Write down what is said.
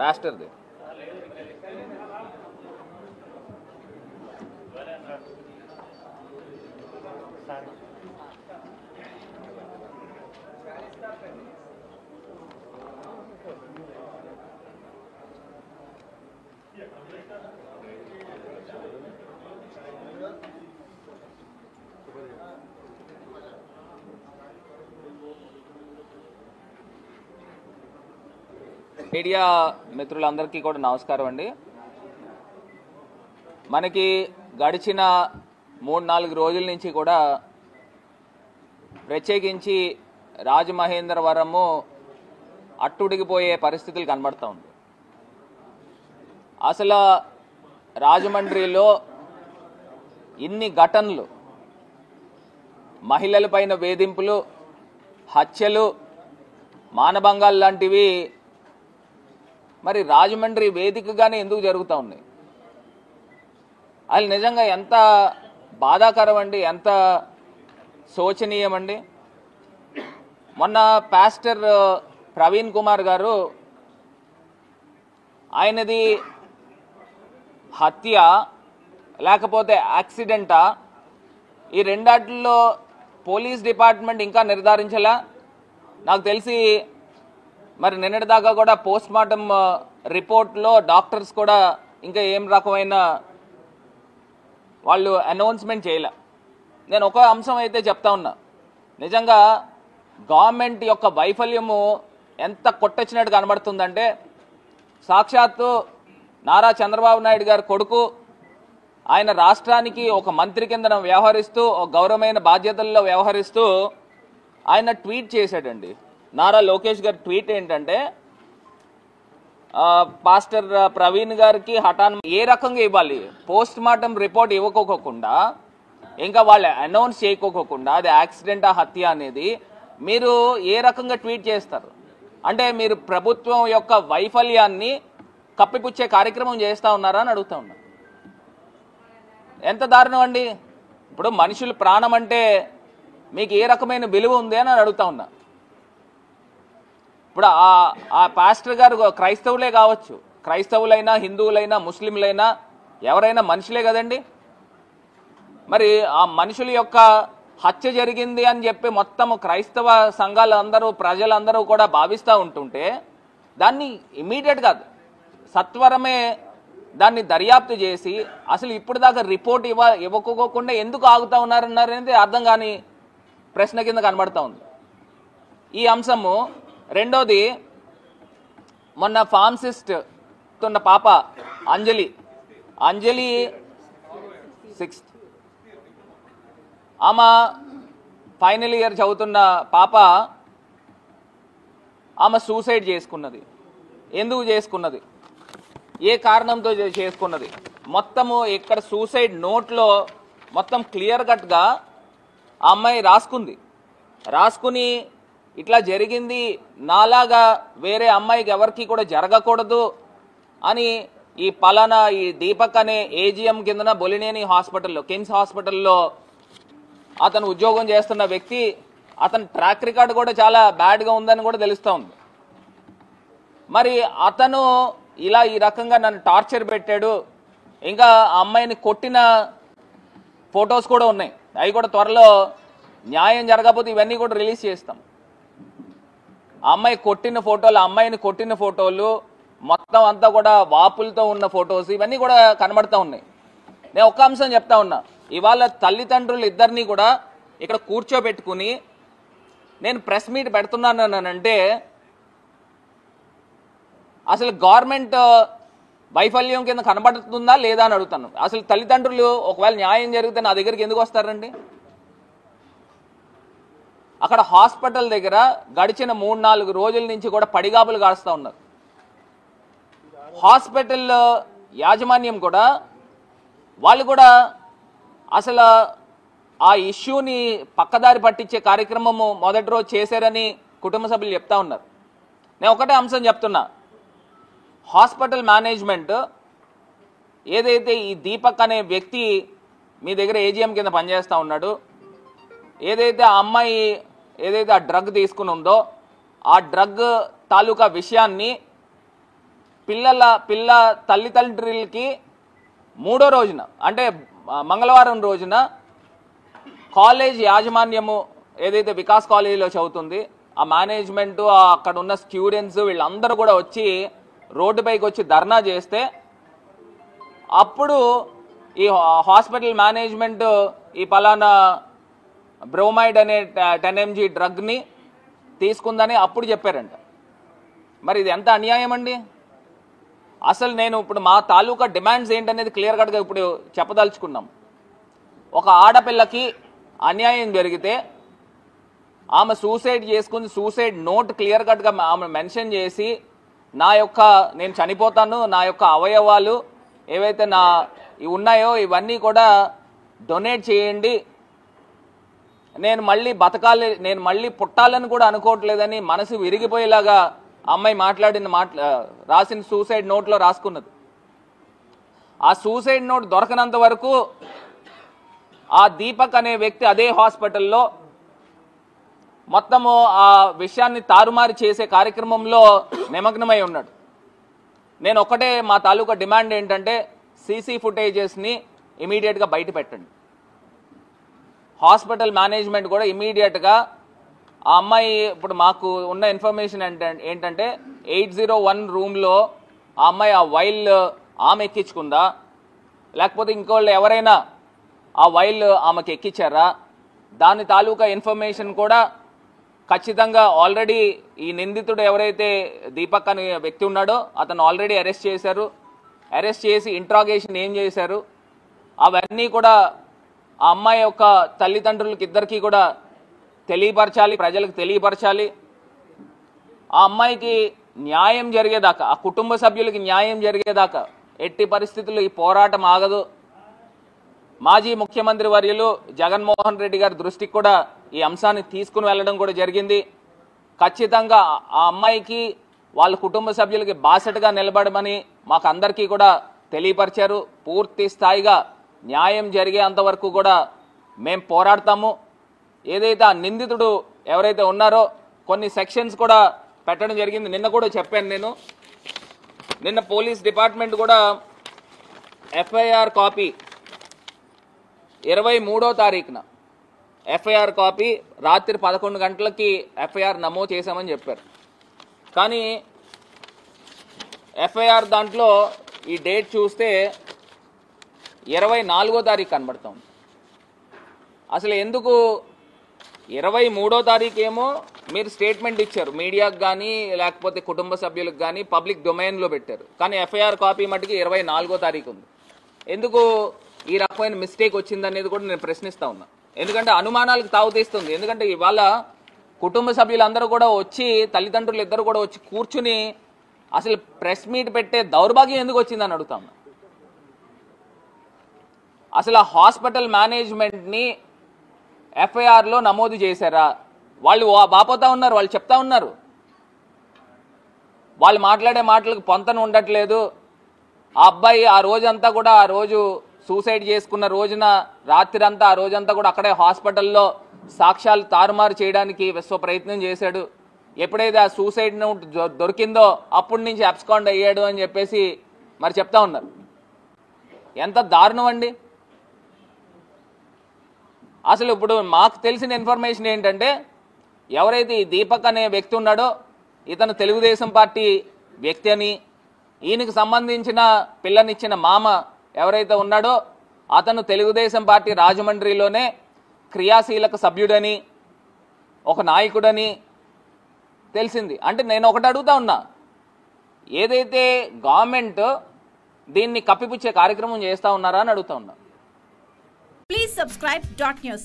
పాస్టర్ది. Media మిత్రులందరికీ కూడా నమస్కారం అండి. మనకి గడిచిన 3-4 రోజుల నుంచి కూడా ప్రత్యేకించి రాజమహేంద్రవరము అట్టుడిగిపోయే పరిస్థితులు కనబడతా ఉంది. అసలు రాజమండ్రిలో ఇన్ని ఘటనలు, మహిళలపైన వేధింపులు, హత్యలు, మానభంగాలు లాంటివి మరి రాజమండ్రి వేదికగానే ఎందుకు జరుగుతూ ఉన్నాయి? అది నిజంగా ఎంత బాధాకరం అండి, ఎంత శోచనీయం అండి. మొన్న పాస్టర్ ప్రవీణ్ కుమార్ గారు ఆయనది హత్య లేకపోతే యాక్సిడెంటా, ఈ రెండాటిల్లో పోలీస్ డిపార్ట్మెంట్ ఇంకా నిర్ధారించలా. నాకు తెలిసి మరి నిన్నటిదాకా కూడా పోస్ట్ మార్టం రిపోర్ట్లో డాక్టర్స్ కూడా ఇంకా ఏం రకమైన వాళ్ళు అనౌన్స్మెంట్ చేయలే. నేను ఒక అంశం అయితే చెప్తా ఉన్నా, నిజంగా గవర్నమెంట్ యొక్క వైఫల్యము ఎంత కొట్టొచ్చినట్టు కనబడుతుందంటే, సాక్షాత్తు నారా చంద్రబాబు నాయుడు గారి కొడుకు ఆయన రాష్ట్రానికి ఒక మంత్రి కింద వ్యవహరిస్తూ, ఒక గౌరవమైన బాధ్యతల్లో వ్యవహరిస్తూ ఆయన ట్వీట్ చేశాడండి. నారా లోకేష్ గారి ట్వీట్ ఏంటంటే, పాస్టర్ ప్రవీణ్ గారికి హఠాన్ ఏ రకంగా ఇవ్వాలి, పోస్ట్ మార్టం రిపోర్ట్ ఇవ్వకోకుండా, ఇంకా వాళ్ళు అనౌన్స్ చేయకోకుండా అది యాక్సిడెంటా హత్య అనేది మీరు ఏ రకంగా ట్వీట్ చేస్తారు? అంటే మీరు ప్రభుత్వం యొక్క వైఫల్యాన్ని కప్పిపుచ్చే కార్యక్రమం చేస్తూ ఉన్నారా అని అడుగుతా ఉన్నా. ఎంత దారుణం అండి. ఇప్పుడు మనుషుల ప్రాణం అంటే మీకు ఏ రకమైన విలువ ఉంది అని అడుగుతా ఉన్నా. ఇప్పుడు ఆ పాస్టర్ గారు క్రైస్తవులే కావచ్చు, క్రైస్తవులైనా హిందువులైనా ముస్లింలైనా ఎవరైనా మనుషులే కదండి. మరి ఆ మనుషుల యొక్క హత్య జరిగింది అని చెప్పి మొత్తం క్రైస్తవ సంఘాలు అందరూ ప్రజలందరూ కూడా భావిస్తూ ఉంటుంటే దాన్ని ఇమీడియట్గా సత్వరమే దాన్ని దర్యాప్తు చేసి అసలు ఇప్పుడు దాకా రిపోర్ట్ ఇవ్వకోకుండా ఎందుకు ఆగుతూ ఉన్నారన్నారనేది అర్థం కాని ప్రశ్న కింద కనబడతా ఉంది ఈ అంశము. రెండోది, మొన్న ఫార్మసిస్ట్ ఉన్న పాప అంజలి 6th ఆమె ఫైనల్ ఇయర్ చదువుతున్న పాప, ఆమె సూసైడ్ చేసుకున్నది. ఎందుకు చేసుకున్నది, ఏ కారణంతో చేసుకున్నది, మొత్తము ఇక్కడ సూసైడ్ నోట్లో మొత్తం క్లియర్ కట్గా ఆ అమ్మాయి రాసుకుని ఇట్లా జరిగింది, నాలాగా వేరే అమ్మాయికి ఎవరికి కూడా జరగకూడదు అని ఈ పలానా ఈ దీపక్ అనే ఏజిఎం కిందన బొలినేని హాస్పిటల్లో, కిమ్స్ హాస్పిటల్లో అతను ఉద్యోగం చేస్తున్న వ్యక్తి, అతని ట్రాక్ రికార్డు కూడా చాలా బ్యాడ్గా ఉందని కూడా తెలుస్తూ ఉంది. మరి అతను ఇలా ఈ రకంగా నన్ను టార్చర్ పెట్టాడు, ఇంకా ఆ అమ్మాయిని కొట్టిన ఫొటోస్ కూడా ఉన్నాయి, అవి కూడా త్వరలో న్యాయం జరగకపోతే ఇవన్నీ కూడా రిలీజ్ చేస్తాం. ఆ అమ్మాయిని కొట్టిన ఫోటోలు మొత్తం అంతా కూడా వాపులతో ఉన్న ఫొటోస్ ఇవన్నీ కూడా కనబడతా ఉన్నాయి. నేను ఒక అంశం చెప్తా ఉన్నా, ఇవాళ తల్లిదండ్రులు ఇద్దరిని కూడా ఇక్కడ కూర్చోబెట్టుకుని నేను ప్రెస్ మీట్ పెడుతున్నానంటే అసలు గవర్నమెంట్ వైఫల్యం కింద కనబడుతుందా లేదా అని అడుగుతాను. అసలు తల్లిదండ్రులు ఒకవేళ న్యాయం జరిగితే నా దగ్గరికి ఎందుకు వస్తారండి? అక్కడ హాస్పిటల్ దగ్గర గడిచిన 3-4 రోజుల నుంచి కూడా పడిగాపులు కాస్తూ ఉన్నారు. హాస్పిటల్ యాజమాన్యం కూడా వాళ్ళు కూడా అసలు ఆ ఇష్యూని పక్కదారి పట్టించే కార్యక్రమము మొదటి రోజు చేశారని కుటుంబ సభ్యులు చెప్తా ఉన్నారు. నేను ఒకటే అంశం చెప్తున్నా, హాస్పిటల్ మేనేజ్మెంట్ ఏదైతే ఈ దీపక్ అనే వ్యక్తి మీ దగ్గర ఏజీఎం కింద పనిచేస్తూ ఉన్నాడు, ఏదైతే ఆ అమ్మాయి ఆ డ్రగ్ తీసుకుని ఉందో ఆ డ్రగ్ తాలూకా విషయాన్ని పిల్ల తల్లిదండ్రులకి మూడో రోజున అంటే మంగళవారం రోజున కాలేజ్ యాజమాన్యము ఏదైతే వికాస్ కాలేజీలో చదువుతుంది ఆ మేనేజ్మెంట్ అక్కడ ఉన్న స్టూడెంట్స్ వీళ్ళందరూ కూడా వచ్చి రోడ్డుపైకి వచ్చి ధర్నా చేస్తే అప్పుడు ఈ హాస్పిటల్ మేనేజ్మెంట్ ఈ పలానా బ్రోమైడ్ అనే 10 mg డ్రగ్ని తీసుకుందని అప్పుడు చెప్పారంట. మరి ఇది ఎంత అన్యాయం అండి. అసలు నేను ఇప్పుడు మా తాలూకా డిమాండ్స్ ఏంటనేది క్లియర్ కట్గా ఇప్పుడు చెప్పదలుచుకున్నాం. ఒక ఆడపిల్లకి అన్యాయం జరిగితే ఆమె సూసైడ్ చేసుకుని సూసైడ్ నోట్ క్లియర్ కట్గా ఆమె మెన్షన్ చేసి నేను చనిపోతాను, నా యొక్క అవయవాలు ఏవైతే ఉన్నాయో ఇవన్నీ కూడా డొనేట్ చేయండి, నేను మళ్ళీ బతకాలి, నేను మళ్ళీ పుట్టాలని కూడా అనుకోవట్లేదని మనసు విరిగిపోయేలాగా అమ్మాయి రాసిన సూసైడ్ నోట్లో రాసుకున్నది. ఆ సూసైడ్ నోట్ దొరకనంత వరకు ఆ దీపక్ అనే వ్యక్తి అదే హాస్పిటల్లో మొత్తము ఆ విషయాన్ని తారుమారు చేసే కార్యక్రమంలో నిమగ్నమై ఉన్నాడు. నేను ఒకటే మా తాలూకా డిమాండ్ ఏంటంటే సీసీ ఫుటేజెస్ని ఇమీడియట్గా బయట పెట్టండి. హాస్పిటల్ మేనేజ్మెంట్ కూడా ఇమీడియట్గా ఆ అమ్మాయి ఇప్పుడు మాకు ఉన్న ఇన్ఫర్మేషన్ ఏంటంటే 801 రూమ్లో ఆ అమ్మాయి ఆ వైల్ ఆమె ఎక్కించుకుందా లేకపోతే ఇంకోళ్ళు ఎవరైనా ఆ వైల్ ఆమెకి ఎక్కించారా దాని తాలూకా ఇన్ఫర్మేషన్ కూడా ఖచ్చితంగా ఆల్రెడీ ఈ నిందితుడు ఎవరైతే దీపక్ అనే వ్యక్తి ఉన్నాడో అతను ఆల్రెడీ అరెస్ట్ చేశారు. అరెస్ట్ చేసి ఇంట్రాగేషన్ ఏం చేశారు అవన్నీ కూడా ఆ అమ్మాయి యొక్క తల్లిదండ్రులకి ఇద్దరికీ కూడా తెలియపరచాలి, ప్రజలకు తెలియపరచాలి. ఆ అమ్మాయికి న్యాయం జరిగేదాకా, ఆ కుటుంబ సభ్యులకి న్యాయం జరిగేదాకా ఎట్టి పరిస్థితుల్లో ఈ పోరాటం ఆగదు. మాజీ ముఖ్యమంత్రి వర్యులు జగన్మోహన్ రెడ్డి గారి దృష్టికి కూడా ఈ అంశాన్ని తీసుకుని వెళ్ళడం కూడా జరిగింది. ఖచ్చితంగా ఆ అమ్మాయికి వాళ్ళ కుటుంబ సభ్యులకి బాసటగా నిలబడమని మాకు అందరికీ కూడా తెలియపరిచారు. పూర్తి స్థాయిగా న్యాయం జరిగేంత వరకు కూడా మేము పోరాడతాము. ఏదైతే ఆ నిందితుడు ఎవరైతే ఉన్నారో కొన్ని సెక్షన్స్ కూడా పెట్టడం జరిగింది. నిన్న కూడా చెప్పాను నేను. నిన్న పోలీస్ డిపార్ట్మెంట్ కూడా ఎఫ్ఐఆర్ కాపీ 23వ తారీఖున ఎఫ్ఐఆర్ కాపీ రాత్రి 11 గంటలకి ఎఫ్ఐఆర్ నమోదు చేశామని చెప్పారు. కానీ ఎఫ్ఐఆర్ దాంట్లో ఈ డేట్ చూస్తే 24వ తారీఖు కనబడుతుంది. అసలు ఎందుకు 23వ తారీఖు ఏమో మీరు స్టేట్మెంట్ ఇచ్చారు, మీడియాకు కానీ లేకపోతే కుటుంబ సభ్యులకు కానీ పబ్లిక్ డొమైన్లో పెట్టారు. కానీ ఎఫ్ఐఆర్ కాపీ మటుకి 24వ తారీఖు ఉంది. ఎందుకు ఈ రకమైన మిస్టేక్ వచ్చిందనేది కూడా నేను ప్రశ్నిస్తా ఉన్నా. ఎందుకంటే అనుమానాలకు తావుతీస్తుంది. ఎందుకంటే ఇవాళ కుటుంబ సభ్యులందరూ కూడా వచ్చి తల్లిదండ్రులు ఇద్దరు కూడా వచ్చి కూర్చుని అసలు ప్రెస్ మీట్ పెట్టే దౌర్భాగ్యం ఎందుకు వచ్చిందని అడుగుతా ఉన్నా. అసలు ఆ హాస్పిటల్ మేనేజ్మెంట్ని ఎఫ్ఐఆర్లో నమోదు చేశారా? వాళ్ళు బాపోతా ఉన్నారు, వాళ్ళు చెప్తా ఉన్నారు, వాళ్ళు మాట్లాడే మాటలకు పొంతన ఉండట్లేదు. ఆ అబ్బాయి ఆ రోజంతా కూడా ఆ రోజు సూసైడ్ చేసుకున్న రోజున రాత్రి అంతా ఆ రోజంతా కూడా అక్కడే హాస్పిటల్లో సాక్ష్యాలు తారుమారు చేయడానికి విశ్వ ప్రయత్నం చేశాడు. ఎప్పుడైతే ఆ సూసైడ్ నోట్ దొరికిందో అప్పటి నుంచి అబ్స్కాండ్ అయ్యాడు అని చెప్పేసి మరి చెప్తా ఉన్నారు. ఎంత దారుణం అండి. అసలు ఇప్పుడు మాకు తెలిసిన ఇన్ఫర్మేషన్ ఏంటంటే ఎవరైతే ఈ దీపక్ అనే వ్యక్తి ఉన్నాడో ఇతను తెలుగుదేశం పార్టీ వ్యక్తి అని, ఈయనకు సంబంధించిన పిల్లనిచ్చిన మామ ఎవరైతే ఉన్నాడో అతను తెలుగుదేశం పార్టీ రాజమండ్రిలోనే క్రియాశీలక సభ్యుడని ఒక నాయకుడని తెలిసింది. అంటే నేను ఒకటి అడుగుతా ఉన్నా, ఏదైతే గవర్నమెంట్ దీన్ని కప్పిపుచ్చే కార్యక్రమం చేస్తా ఉన్నారా అని అడుగుతా ఉన్నా. Please subscribe .news.